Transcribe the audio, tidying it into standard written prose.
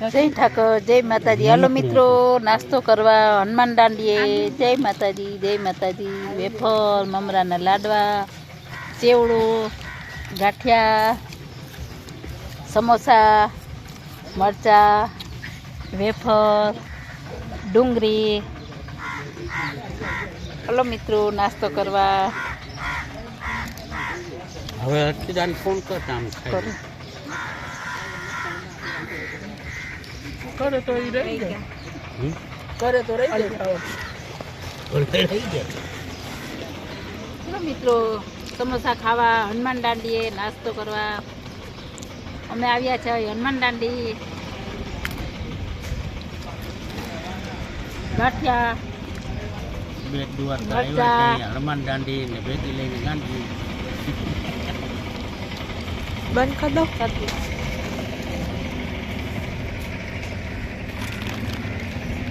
જય ઠાકર, જય માતાજી. હાલો મિત્રો, નાસ્તો કરવા હનુમાન દાંડીએ. જય માતાજી, જય માતાજી. વેફર, મમરાના લાડવા, ચેવડો, ગાંઠિયા, સમોસા, મરચા, વેફર, ડુંગળી. હાલો મિત્રો, નાસ્તો કરવા. હવે અર્પિતાને ફોન કરતા આમ કરું. કરે તો એ રહી જાય, કરે તો રહી જાય. ચલો મિત્રો, સમોસા ખાવા હનુમાન દાંડીએ નાસ્તો કરવા અમે આવ્યા છે. હનુમાન દાંડી, ગાંઠિયા, બેટ દ્વારકા મરચાં. આવ્યા છે, હનુમાન દાંડી ને ભેગી લઈને ગાંધી બંધ કરી દો. સબ્જી.